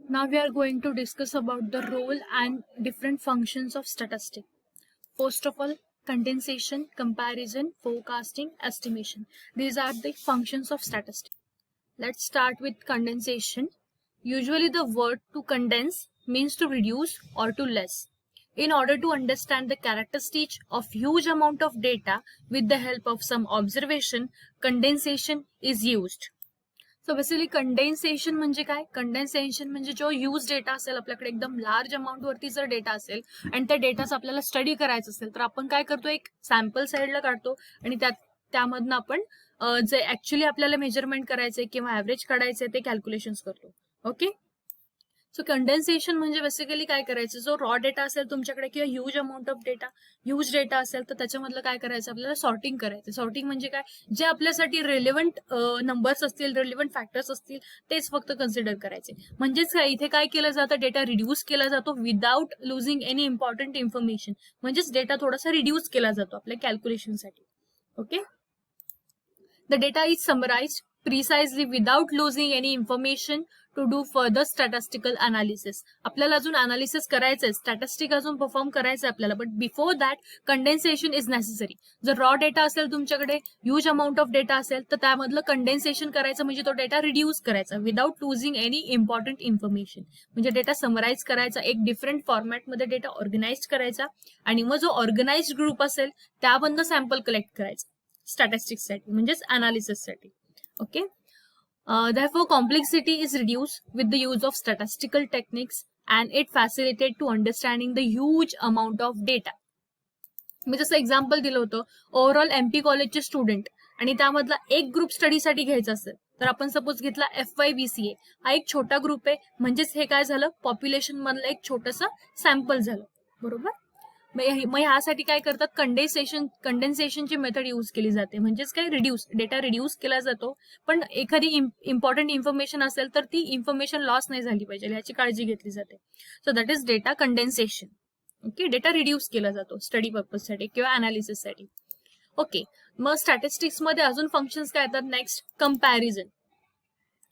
Now we are going to discuss about the role and different functions of statistic. First of all, condensation, comparison, forecasting, estimation. These are the functions of statistics. Let's start with condensation. Usually the word to condense means to reduce or to less. In order to understand the characteristics of huge amount of data with the help of some observation, condensation is used. So basically condensation म्हणजे काय? Condensation म्हणजे जो use data असेल आपल्याकडे एकदम large amount वरती जर data असेल आणि त्या डेटाचा आपल्याला स्टडी करायचं असेल तर आपण काय करतो, एक सॅम्पल साईडला काढतो आणि त्यामधनं आपण जे ऍक्च्युली आपल्याला मेजरमेंट करायचंय किंवा ऍव्हरेज काढायचंय ते कॅल्क्युलेशन्स करतो. ओके, सो कंडेन्सेशन म्हणजे बेसिकली काय करायचं, जो रॉ डेटा असेल तुमच्याकडे किंवा huge amount of data, huge data असेल तर त्याच्यामधलं काय करायचं, आपल्याला सॉर्टिंग करायचं. सॉर्टिंग म्हणजे काय, जे आपल्यासाठी रेलेव्हंट नंबर्स असतील, रेलेव्हंट फॅक्टर्स असतील तेच फक्त कन्सिडर करायचे. म्हणजेच काय, इथे काय केलं जातं, डेटा रिड्यूस केला जातो without losing any important information. म्हणजेच डेटा थोडासा रिड्यूस केला जातो आपल्या कॅल्क्युलेशनसाठी. Okay, the data is summarised precisely without losing any information to do further statistical analysis. आपल्याला अजून अनालिसिस करायचंय, स्टॅटिस्टिक अजून परफॉर्म करायचं आपल्याला, but before that condensation is necessary. जर रॉ डेटा असेल तुमच्याकडे, ह्यूज अमाऊंट ऑफ डेटा असेल तर त्यामधलं कंडेन्सेशन करायचं म्हणजे तो डेटा रिड्यूस करायचा without losing any important information. म्हणजे डेटा समराइज करायचा, एक डिफरंट फॉर्मॅटमध्ये डेटा ऑर्गनाइज करायचा आणि मग जो ऑर्गनाइज्ड ग्रुप असेल त्यामधनं सॅम्पल कलेक्ट करायचा स्टॅटिस्टिक्ससाठी म्हणजेच अनालिसिससाठी. Okay, therefore complexity is reduced with the use of statistical techniques and it facilitated to understanding the huge amount of data. मी जसं एक्झाम्पल दिलं होतं, ओव्हरऑल MP कॉलेजचे स्टुडंट आणि त्यामधला एक ग्रुप स्टडीसाठी घ्यायचा असेल तर आपण सपोज घेतला FYBCA, हा एक छोटा ग्रुप आहे. म्हणजेच हे काय झालं, पॉप्युलेशन मधलं एक छोटंसं सॅम्पल झालं. बरोबर, मग ह्यासाठी काय करतात, कंडेन्सेशनची मेथड यूज केली जाते. म्हणजेच काय, डेटा रिड्यूस केला जातो, पण एखादी इम्पॉर्टंट इन्फॉर्मेशन असेल तर ती इन्फॉर्मेशन लॉस नाही झाली पाहिजे याची काळजी घेतली जाते. So that is data condensation. Okay, data reduce केला जातो स्टडी पर्पजसाठी किंवा अनालिसिससाठी. ओके, मग स्टॅटिस्टिक्स मध्ये अजून फंक्शन्स काय येतात, नेक्स्ट कंपॅरिझन.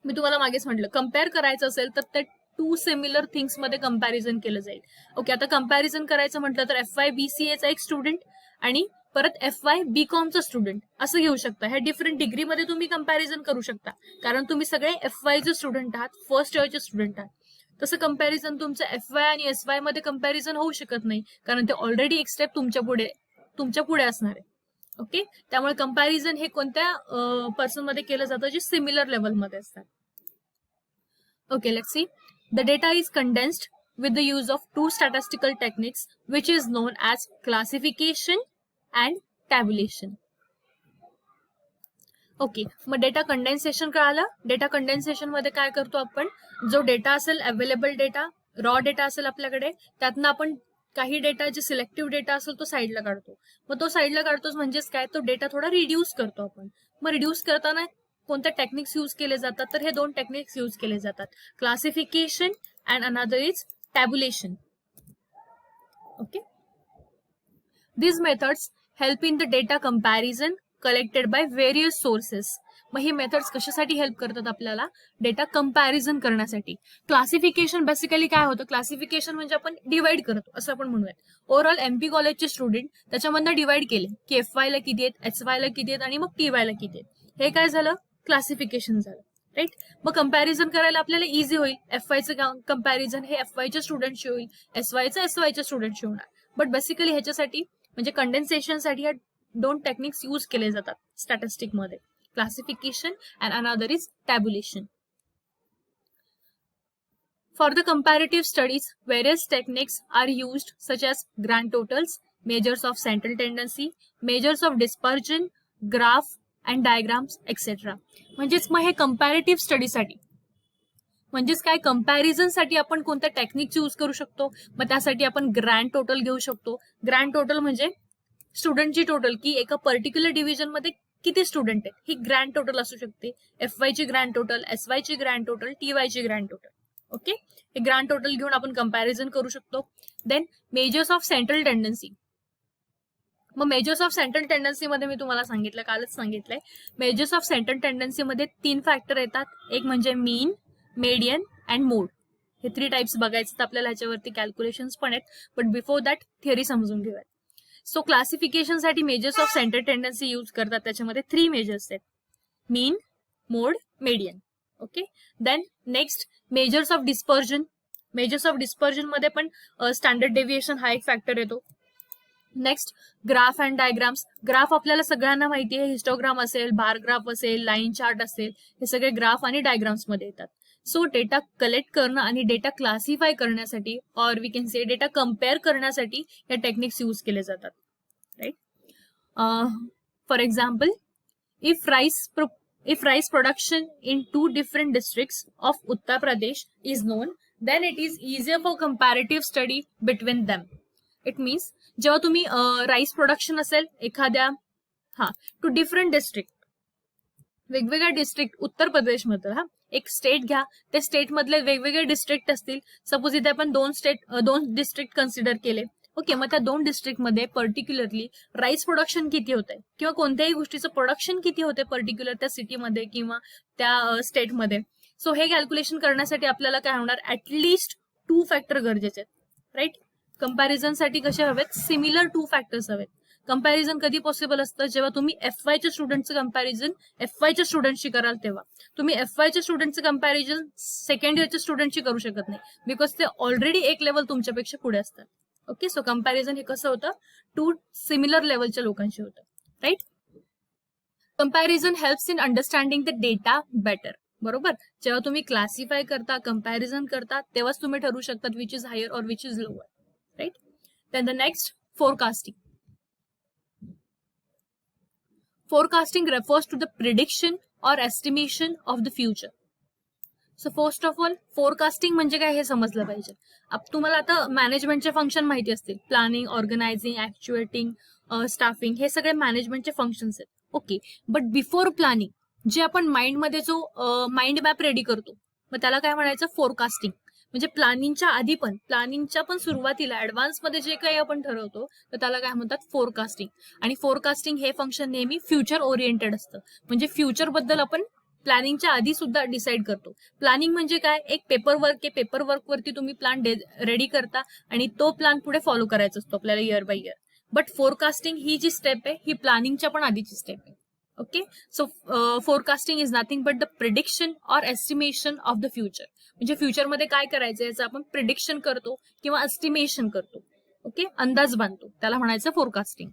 मी तुम्हाला मागेच म्हटलं, कम्पेअर करायचं असेल तर ते टू सिमिलर थिंग्स मध्ये कंपॅरिझन केलं जाईल. ओके, आता कंपॅरिझन करायचं म्हटलं तर FYBCA चा एक स्टुडंट आणि परत FYBCom चा स्टुडंट असं घेऊ शकता. ह्या डिफरंट डिग्रीमध्ये तुम्ही कंपॅरिझन करू शकता कारण तुम्ही सगळे FY चे स्टुडंट आहात, फर्स्ट इयरचे स्टुडंट आहात. तसं कंपॅरिझन तुमचं FY आणि SY मध्ये कंपॅरिझन होऊ शकत नाही कारण ते ऑलरेडी एक स्टेप तुमच्या पुढे असणार आहे. ओके, त्यामुळे कंपॅरिझन हे कोणत्या पर्सन मध्ये केलं जातं, जे सिमिलर लेवलमध्ये असतात. Okay, let's see. The data is condensed with the use of two statistical techniques which is known as classification and tabulation. Okay, मग डेटा कंडेन्सेशन कळालं. डेटा कंडेन्सेशन मध्ये काय करतो आपण, जो डेटा असेल, अवेलेबल डेटा, रॉ डेटा असेल आपल्याकडे, त्यातनं आपण काही डेटा जे सिलेक्टिव्ह डेटा असेल तो साईडला काढतो. मग तो साईडला काढतोच म्हणजेच काय, तो डेटा थोडा रिड्यूस करतो आपण. मग रिड्यूस करताना कोणत्या टेक्निक्स यूज केले जातात, तर हे दोन टेक्निक्स यूज केले जातात, classification and another is tabulation. Okay, these methods help in the data comparison collected by various sources. मग ही मेथड्स कशासाठी हेल्प करतात आपल्याला, डेटा कंपॅरिझन करण्यासाठी. क्लासिफिकेशन बेसिकली काय होतं, क्लासिफिकेशन म्हणजे आपण डिवाइड करतो असं आपण म्हणूयात. ओव्हरऑल MP कॉलेजचे स्टुडंट त्याच्यामधनं डिवाइड केले की FY ला किती आहेत, HY ला किती आहेत आणि मग TY ला किती आहेत. हे काय झालं, क्लासिफिकेशन झालं. राईट, मग कंपॅरिझन करायला आपल्याला इझी होईल. FYचं कंपॅरिझन हे FYच्या स्टुडंटशी होईल, SYचं SYच्या स्टुडंटशी होणार. बट बेसिकली ह्याच्यासाठी म्हणजे कंडेन्सेशनसाठी ह्या दोन टेक्निक्स यूज केले जातात स्टॅटिस्टिक मध्ये, classification and another is tabulation. For the comparative studies various techniques are used such as grand totals, measures of central tendency, measures of dispersion, graph and diagrams etc. म्हणजेच मग हे comparative स्टडीसाठी म्हणजेच काय, comparison साठी आपण कोणत्या techniques use करू शकतो. मग त्यासाठी आपण ग्रँड टोटल घेऊ शकतो. ग्रँड टोटल म्हणजे स्टुडंटची टोटल, की एका पर्टिक्युलर डिव्हिजन मध्ये किती स्टुडंट आहेत ही ग्रँड टोटल असू शकते. FY ची ग्रँड टोटल, SY ची ग्रँड टोटल, TY ची ग्रँड टोटल. ओके, हे ग्रँड टोटल घेऊन आपण कंपॅरिझन करू शकतो. Then measures of central tendency. मग मेजर्स ऑफ सेंट्रल टेंडन्सी मध्ये मी तुम्हाला सांगितलं, कालच सांगितलंय, मेजर्स ऑफ सेंट्रल टेंडन्सी मध्ये 3 फॅक्टर येतात. एक म्हणजे मीन, मेडियन अँड मोड. हे 3 टाइप्स बघायचं तर आपल्याला ह्याच्यावरती कॅल्क्युलेशन्स पण आहेत, बट बिफोर दॅट थिअरी समजून घेऊयात. सो क्लासिफिकेशनसाठी measures of centre tendency use करतात. त्याच्यामध्ये 3 मेजर्स आहेत, mean, mode, median. Okay, then next measures of dispersion. Measures of dispersion मध्ये पण स्टँडर्ड डेव्हिएशन हा एक फॅक्टर येतो. Next graph and diagrams. Graph आपल्याला सगळ्यांना माहिती आहे, हिस्टोग्राम असेल, बार ग्राफ असेल, लाईन चार्ट असेल, हे सगळे ग्राफ आणि डायग्राम्स मध्ये येतात. सो डेटा कलेक्ट करणं आणि डेटा क्लासिफाय करण्यासाठी, or we can say data compare करण्यासाठी या टेक्निक्स यूज केले जातात. Right. For example, if rice production in 2 different districts of Uttar Pradesh is known, then it is easier for comparative study between them. It means जेव्हा तुम्ही rice production असेल एखाद्या to different district, वेगवेगळ्या district उत्तर प्रदेशमध्ये, एक state घ्या, त्या स्टेट मधले वेगवेगळे डिस्ट्रिक्ट असतील. सपोज इथे आपण 2 डिस्ट्रिक्ट कन्सिडर केले. ओके, मग त्या 2 डिस्ट्रिक्टमध्ये पर्टिक्युलरली राईस प्रोडक्शन किती होत आहे किंवा कोणत्याही गोष्टीचं प्रोडक्शन किती होते पर्टिक्युलर त्या सिटीमध्ये किंवा त्या स्टेटमध्ये. सो हे कॅल्क्युलेशन करण्यासाठी आपल्याला काय होणार, ऍटलिस्ट 2 फॅक्टर गरजेचे आहेत. राईट. कंपॅरिझनसाठी कसे हवेत, सिमिलर 2 फॅक्टर्स हवेत. कंपॅरिझन कधी पॉसिबल असतं, जेव्हा तुम्ही FYच्या स्टुडंटचं कंपॅरिझन FYच्या स्टुडंटशी कराल तेव्हा. तुम्ही FYच्या स्टुडंटचं कंपॅरिझन सेकंड इयरच्या स्टुडंटशी करू शकत नाही, बिकॉज ते ऑलरेडी एक लेवल तुमच्यापेक्षा पुढे असतात. ओके, सो कंपॅरिझन हे कसं होतं, 2 सिमिलर लेवलच्या लोकांशी होतं. Right. Comparison helps in understanding the data better. बरोबर, जेव्हा तुम्ही क्लासिफाय करता, कंपॅरिझन करता, तेव्हाच तुम्ही ठरवू शकतात which is higher or which is lower. Right. Then the next, forecasting. Forecasting refers to the prediction or estimation of the future. So first of all, forecasting म्हणजे काय हे समजलं पाहिजे. तुम्हाला आता मॅनेजमेंटचे फंक्शन माहिती असतील, प्लॅनिंग, ऑर्गनायझिंग, ऍक्च्युएटिंग, स्टाफिंग, हे सगळे मॅनेजमेंटचे फंक्शन्स आहेत. ओके, बट बिफोर प्लॅनिंग जे आपण माइंडमध्ये जो माइंड मॅप रेडी करतो, मग त्याला काय म्हणायचं, फोरकास्टिंग. म्हणजे प्लॅनिंगच्या पण सुरुवातीला ऍडव्हान्समध्ये जे काही आपण ठरवतो तर त्याला काय म्हणतात, फोरकास्टिंग. आणि फोरकास्टिंग हे फंक्शन नेहमी फ्युचर ओरिएंटेड असतं. म्हणजे फ्युचर बद्दल आपण प्लॅनिंगच्या आधी सुद्धा डिसाईड करतो. प्लॅनिंग म्हणजे काय, एक पेपरवर्क आहे, पेपरवर्क वरती तुम्ही प्लॅन रेडी करता आणि तो प्लॅन पुढे फॉलो करायचा असतो आपल्याला year by year. But forecasting ही जी स्टेप आहे ही प्लॅनिंगच्या पण आधीची स्टेप आहे. Okay, so forecasting is nothing but the prediction or estimation of the future. म्हणजे फ्युचरमध्ये काय करायचं याचं आपण प्रिडिक्शन करतो किंवा एस्टिमेशन करतो. ओके, अंदाज बांधतो, त्याला म्हणायचं forecasting.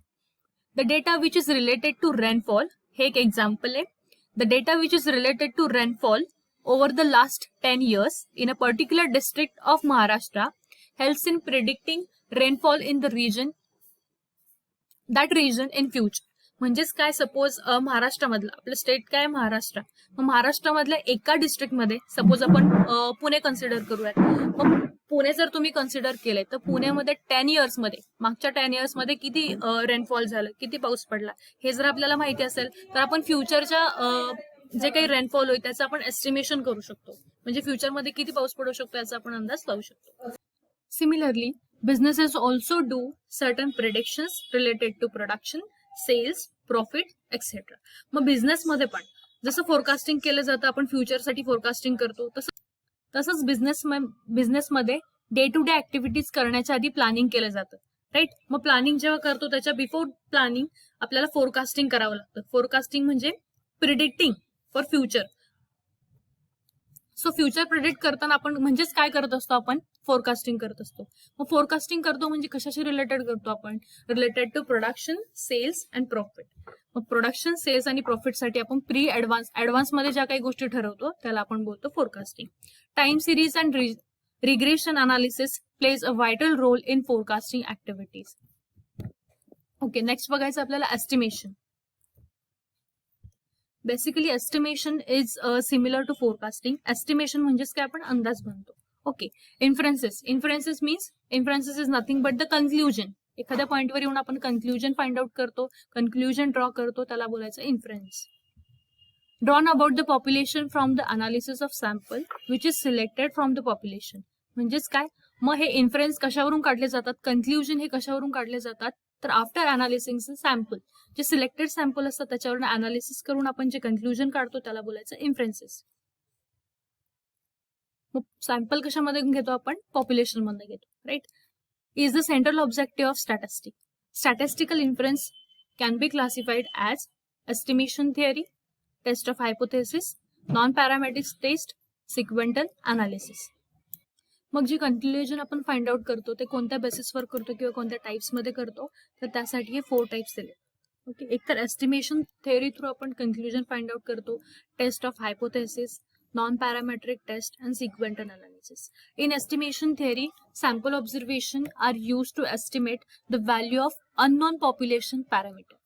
The data which is related to rainfall, हे एक एक्झाम्पल आहे. The data which is related to rainfall over the last 10 years in a particular district of Maharashtra helps in predicting rainfall in the region in future. म्हणजेच काय, suppose महाराष्ट्रामधलं आपलं state काय, महाराष्ट्र. मग महाराष्ट्रामधल्या एका डिस्ट्रिक्टमध्ये suppose आपण पुणे कन्सिडर करूयात. मग पुणे जर तुम्ही कन्सिडर केले तर पुण्यामध्ये 10 इयर्समध्ये, मागच्या 10 इयर्समध्ये किती रेनफॉल झालं, किती पाऊस पडला, हे जर आपल्याला माहिती असेल तर आपण फ्युचरच्या जे काही रेनफॉल होईल त्याचं आपण एस्टिमेशन करू शकतो. म्हणजे फ्युचरमध्ये किती पाऊस पडू शकतो याचा आपण अंदाज लावू शकतो. Similarly businesses also do certain predictions related to production, sales, profit, etc. मग बिझनेसमध्ये पण जसं फोरकास्टिंग केलं जातं, आपण फ्युचरसाठी फोरकास्टिंग करतो, तसंच बिझनेसमध्ये डे टू डे ऍक्टिव्हिटीज करण्याच्या आधी प्लॅनिंग केलं जातं. राईट. मग प्लॅनिंग जेव्हा करतो त्याच्या बिफोर प्लॅनिंग आपल्याला फोरकास्टिंग करावं लागतं. फोरकास्टिंग म्हणजे predicting for future. So future predict करताना आपण म्हणजेच काय करत असतो, आपण फोरकास्टिंग करत असतो. मग फोरकास्टिंग करतो म्हणजे कशाशी रिलेटेड करतो आपण, related to production, sales and profit. मग प्रोडक्शन, सेल्स आणि प्रॉफिटसाठी आपण ऍडव्हान्समध्ये ज्या काही गोष्टी ठरवतो त्याला आपण बोलतो forecasting. Time series and regression analysis plays a vital role in forecasting activities. Okay, next बघायचं आपल्याला estimation. Basically estimation is similar to forecasting. Estimation म्हणजेच काय, आपण अंदाज बांधतो. Okay, inferences means inferences is nothing but the conclusion. एखाद्या पॉइंटवर येऊन आपण कन्क्लुजन फाइंड आउट करतो, कन्क्लुजन ड्रॉ करतो, त्याला बोलायचं inference. Drawn about the population from the analysis of sample which is selected from the population. म्हणजेच काय, मग हे इन्फरन्स कशावरून काढले जातात, कन्क्लुजन हे कशावरून काढले जातात, तर आफ्टर अनालिसिंग सॅम्पल, जे सिलेक्टेड सॅम्पल असतात त्याच्यावरून अनालिसिस करून आपण जे कन्क्लुजन काढतो त्याला बोलायचं इन्फरन्सेस. मग सॅम्पल कशामध्ये घेतो आपण? पॉप्युलेशन मध्ये घेतो, right. Is the central objective of statistic. Statistical inference can be classified as estimation theory, test of hypothesis, non parametric test, sequential analysis. मग जी कन्क्लुजन आपण फाइंड आउट करतो ते कोणत्या बेसिसवर करतो किंवा कोणत्या टाइप्समध्ये करतो, तर त्यासाठी हे 4 टाइप्स दिले. ओके, एक तर एस्टिमेशन थेअरी थ्रू आपण कन्क्लुजन फाइंड आउट करतो, test of hypothesis, non-parametric test, and sequential analysis. In estimation theory, sample observation are used to estimate the value of unknown population parameter.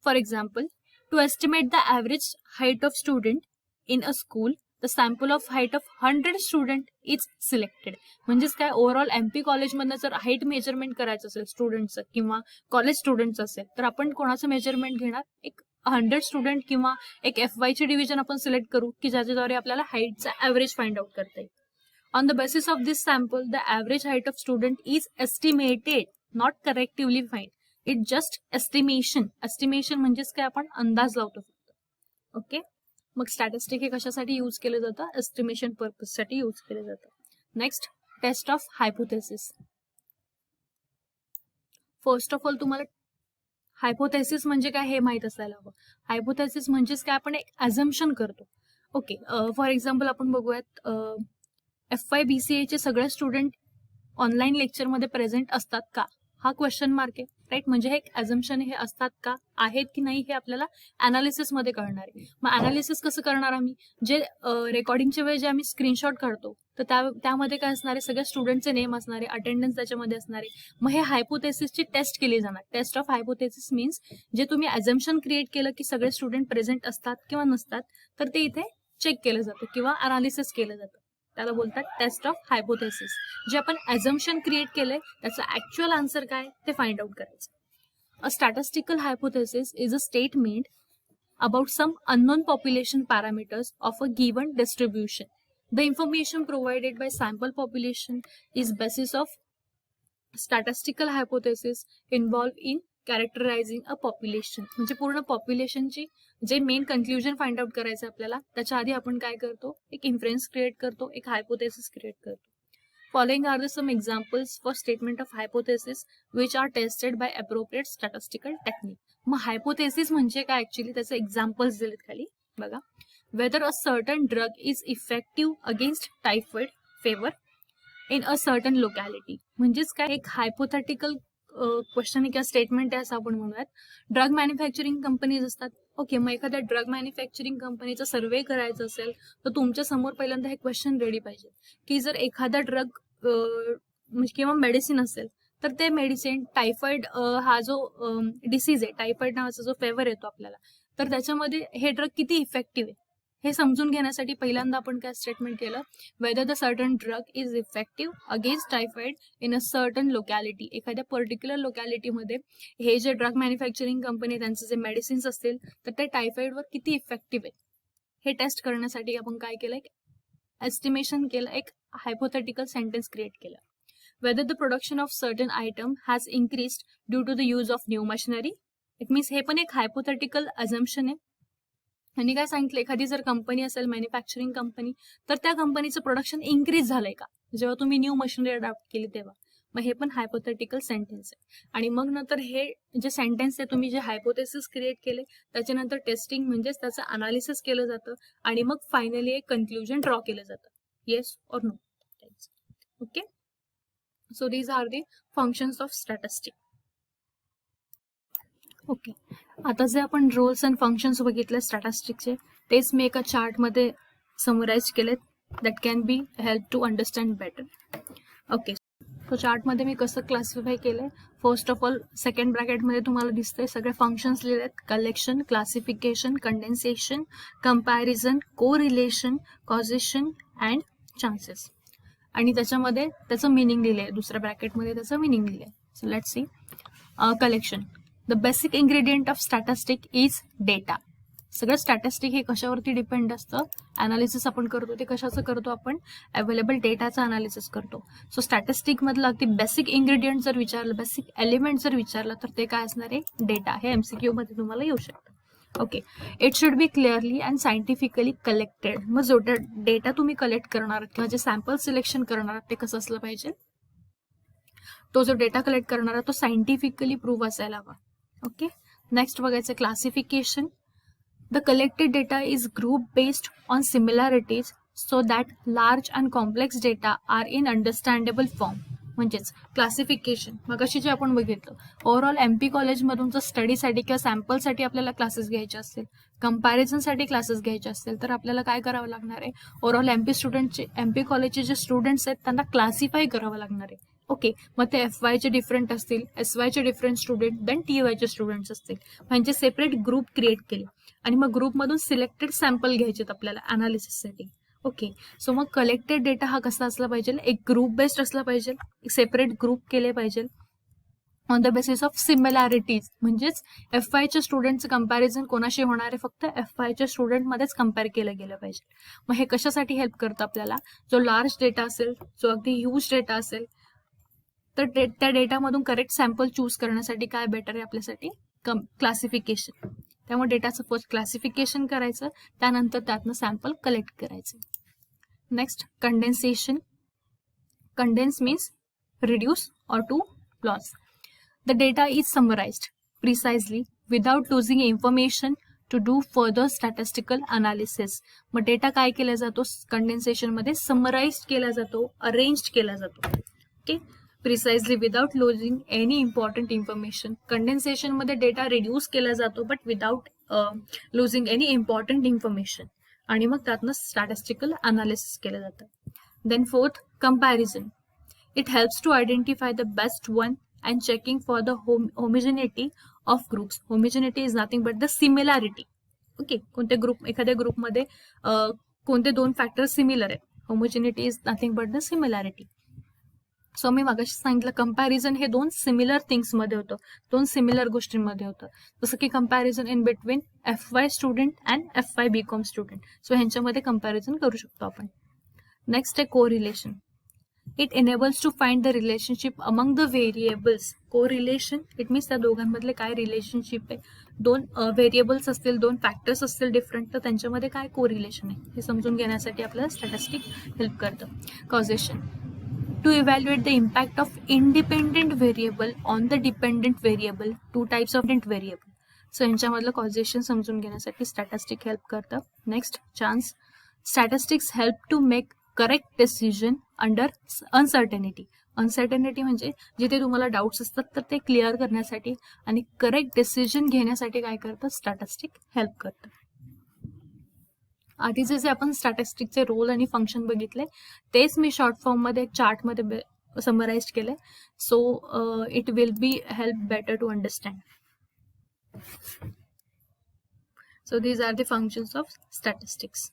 For example, to estimate the average height of student in a school, the sample of height of 100 student is selected. म्हणजेच काय, overall MP कॉलेजमधनं जर height measurement करायचं असेल स्टुडंटचं किंवा college स्टुडंटचं असेल, तर आपण कोणाचं मेजरमेंट घेणार? एक 100 स्टुडंट किंवा एक FY ची डिव्हिजन आपण सिलेक्ट करू की ज्याच्याद्वारे आपल्याला हाईटचा ॲव्हरेज फाइंड आउट करता येईल. On the basis of this sample the average height of student is estimated, not correctively find. It just estimation. Estimation म्हणजेच काय, आपण अंदाज लावतो फक्त. ओके, मग स्टॅटिस्टिक हे कशासाठी यूज केलं जातं? एस्टिमेशन पर्पजसाठी यूज केलं जातं. Next, test of hypothesis. First of all तुम्हाला हायपोथेसिस म्हणजे काय हे माहित असायला हवं. हायपोथेसिस म्हणजेच काय, आपण एक अझम्पशन करतो. ओके, फॉर एक्झाम्पल आपण बघूयात, FY BCA चे सगळे स्टुडंट ऑनलाईन लेक्चरमध्ये प्रेझेंट असतात का, हा क्वेश्चन मार्क आहे, राईट. म्हणजे हे एक अझम्पशन, हे असतात का, आहेत की नाही, हे आपल्याला अनालिसिस मध्ये कळणार आहे. मग अनालिसिस कसं करणार आम्ही? जे रेकॉर्डिंगच्या वेळी जे आम्ही स्क्रीनशॉट काढतो, तर त्यामध्ये काय असणार आहे? सगळ्या स्टुडंटचे नेम असणार आहे, अटेंडन्स त्याच्यामध्ये असणार आहे. मग हे हायपोथेसिसची टेस्ट केली जाणार. टेस्ट ऑफ हायपोथेसिस मीन्स जे तुम्ही अझम्पशन क्रिएट केलं की सगळे स्टुडंट प्रेझेंट असतात किंवा नसतात, तर ते इथे चेक केलं जातं किंवा अनालिसिस केलं जातं. त्याला बोलतात टेस्ट ऑफ हायपोथेसिस. जे आपण अझम्पशन क्रिएट केलंय त्याचं ऍक्च्युअल आन्सर काय ते फाइंड आउट करायचं. A statistical hypothesis is a statement about some unknown population parameters of a given distribution. The information provided by sample population is basis of statistical hypothesis involved in characterizing a population. म्हणजे पूर्ण पॉप्युलेशनची जे main conclusion find out करायचं आपल्याला, त्याच्या आधी आपण काय करतो? एक इन्फरन्स क्रिएट करतो, एक हायपोथेसिस क्रिएट करतो. Following are the some examples for statement of hypothesis which are tested by appropriate statistical technique. मग हायपोथेसिस म्हणजे काय ऍक्च्युअली, त्याचे एक्झाम्पल्स दिलेत खाली बघा. Weather a certain drug is effective against typhoid favour in a certain locality. म्हणजेच काय, एक हायपोथेटिकल क्वेश्चन किंवा स्टेटमेंट आहे असं आपण म्हणूयात. ड्रग मॅन्युफॅक्चरिंग कंपनीज असतात. ओके, मग एखाद्या ड्रग मॅन्युफॅक्चरिंग कंपनीचा सर्वे करायचा असेल तर तुमच्या समोर पहिल्यांदा हे क्वेश्चन रेडी पाहिजे की जर एखादा ड्रग किंवा मेडिसिन असेल तर ते मेडिसिन टायफॉइड हा जो डिसीज आहे, टायफॉइड नावाचा जो फेवर येतो आपल्याला, तर त्याच्यामध्ये हे ड्रग किती इफेक्टिव्ह आहे हे समजून घेण्यासाठी पहिल्यांदा आपण काय स्टेटमेंट केलं, whether the certain drug is effective against typhoid in a certain locality. एखाद्या पर्टिक्युलर लोकॅलिटीमध्ये हे जे ड्रग मॅन्युफॅक्चरिंग कंपनी त्यांचे जे मेडिसिन्स असतील तर ते टायफॉइडवर किती इफेक्टिव्ह आहे हे टेस्ट करण्यासाठी आपण काय केलं, एक एस्टिमेशन केलं, एक हायपोथेटिकल सेंटेन्स क्रिएट केलं. Whether the production of certain item has increased due to the use of new machinery. It means हे पण एक हायपोथेटिकल अझम्पशन आहे. आणि काय सांगितलं, एखादी जर कंपनी असेल मॅन्युफॅक्चरिंग कंपनी, तर त्या कंपनीचं प्रोडक्शन इन्क्रीज झालंय का जेव्हा तुम्ही न्यू मशिनरी अडॉप्ट केली तेव्हा. मग हे पण हायपोथेटिकल सेंटेन्स आहे. आणि मग नंतर हे जे सेंटेन्स आहे, तुम्ही जे हायपोथेसिस क्रिएट केले त्याच्यानंतर टेस्टिंग म्हणजेच त्याचं अनालिसिस केलं जातं आणि मग फायनली एक कन्क्लुजन ड्रॉ केलं जातं, yes or no. Okay, so these are the functions of statistic. Okay, आता जे आपण रोल्स अँड फंक्शन्स बघितले स्टॅटिस्टिकचे, तेच मी एका चार्टमध्ये समराइज केलेत that can be help to understand better. Okay, तो चार्टमध्ये मी कसं क्लासिफाय केलंय, फर्स्ट ऑफ ऑल सेकंड ब्रॅकेटमध्ये तुम्हाला दिसतंय सगळे फंक्शन्स लिहिलेत, collection, classification, condensation, comparison, correlation, causation and chances. आणि त्याच्यामध्ये त्याचं मिनिंग दिलंय, दुसऱ्या ब्रॅकेटमध्ये त्याचं मिनिंग दिलंय. So let's see. Collection. The basic ingredient of statistic is data. सगळं स्टॅटिस्टिक हे कशावरती डिपेंड असतं, अनालिसिस आपण करतो ते कशाचं करतो, आपण अवेलेबल डेटाचं अनालिसिस करतो. सो स्टॅटिस्टिक मधलं अगदी बेसिक इन्ग्रेडियंट जर विचारलं, बेसिक एलिमेंट जर विचारलं तर ते काय असणार आहे, डेटा. हे MCQ मध्ये तुम्हाला येऊ शकतं. Okay. It should be clearly and scientifically collected. मग जो डेटा तुम्ही कलेक्ट करणार आहात किंवा जे सॅम्पल सिलेक्शन करणार आहात ते कसं असलं पाहिजे, तो जो डेटा कलेक्ट करणार आहे तो सायंटिफिकली प्रूव्ह असायला हवा. ओके. नेक्स्ट बघायचं classification. The collected data is group based on similarities so that large and complex data are in understandable form. म्हणजेच क्लासिफिकेशन मगाशी जे आपण बघितलं, ओव्हरऑल MP कॉलेजमधून जर स्टडीसाठी किंवा सॅम्पलसाठी आपल्याला क्लासेस घ्यायचे असतील, कम्पॅरिझनसाठी क्लासेस घ्यायचे असतील, तर आपल्याला काय करावं लागणार आहे, ओव्हरऑल MP कॉलेजचे जे स्टुडंट्स आहेत त्यांना क्लासिफाय करावं लागणार आहे. ओके. मग ते FYचे डिफरंट असतील, SYचे डिफरंट स्टुडंट, देन TYचे स्टुडंट्स असतील, म्हणजे सेपरेट ग्रुप क्रिएट केले आणि मग ग्रुपमधून सिलेक्टेड सॅम्पल घ्यायचे आपल्याला अनालिसिससाठी. ओके. सो मग कलेक्टेड डेटा हा कसा असला पाहिजे, एक ग्रुप बेस्ड असला पाहिजे, एक सेपरेट ग्रुप केले पाहिजे on the basis of similarities. म्हणजेच FYच्या स्टुडंटचं कम्पॅरिझन कोणाशी होणार आहे, फक्त FYच्या स्टुडंटमध्येच कम्पेअर केलं गेलं पाहिजे. मग हे कशासाठी हेल्प करतं आपल्याला, जो लार्ज डेटा असेल, जो अगदी ह्यूज डेटा असेल, तर त्या डेटामधून करेक्ट सॅम्पल चूज करण्यासाठी काय बेटर आहे आपल्यासाठी, क्लासिफिकेशन. त्यामुळे डेटाचं फर्स्ट क्लासिफिकेशन करायचं, त्यानंतर त्यातनं सॅम्पल कलेक्ट करायचं. Next condensation. Condense means reduce or to loss. The data is summarized precisely without losing information to do further statistical analysis. मग डेटा काय केला जातो कंडेन्सेशन मध्ये, समराइज केला जातो, अरेंज केला जातो. Okay. Precisely without losing any important information. Condensation मध्ये डेटा रिड्यूस केला जातो but without losing any important information, आणि मग त्यातनं स्टॅटिस्टिकल अनालिसिस केलं जातं. Then fourth, comparison. It helps to identify the best one and checking for the homogeneity of groups. Homogeneity is nothing but the similarity. Okay. कोणत्या group, एखाद्या ग्रुपमध्ये कोणते दोन फॅक्टर सिमिलर आहेत. Homogeneity is nothing but the similarity. So मी मागाशी सांगितलं comparison हे दोन सिमिलर थिंग्समध्ये होतं, दोन सिमिलर गोष्टींमध्ये होतं. जसं की comparison in between FY student and FY BCom student. So ह्यांच्यामध्ये कंपॅरिझन करू शकतो आपण. नेक्स्ट आहे correlation. It enables to find the relationship among the variables. Correlation it means त्या दोघांमधले काय रिलेशनशिप आहे, दोन व्हेरिएबल्स असतील, दोन फॅक्टर्स असतील डिफरंट, तर त्यांच्यामध्ये काय कोरिलेशन आहे हे समजून घेण्यासाठी आपल्याला स्टॅटिस्टिक हेल्प करतं. कॉझेशन. To evaluate the impact of independent variable on the dependent variable, two types of dependent variable. So यांच्यामधलं causation समजून घेण्यासाठी स्टॅटिस्टिक हेल्प करतं. Next, chance. Statistics help to make correct decision under uncertainty. Uncertainty म्हणजे जिथे तुम्हाला doubts असतात तर ते clear करण्यासाठी आणि करेक्ट डिसिजन घेण्यासाठी काय करतं, स्टॅटिस्टिक हेल्प करतं. आधीचे जे आपण स्टॅटिस्टिकचे रोल आणि फंक्शन बघितले तेच मी शॉर्ट फॉर्ममध्ये एक चार्टमध्ये समराइज केले. So it will be help better to understand. So these are the functions of statistics.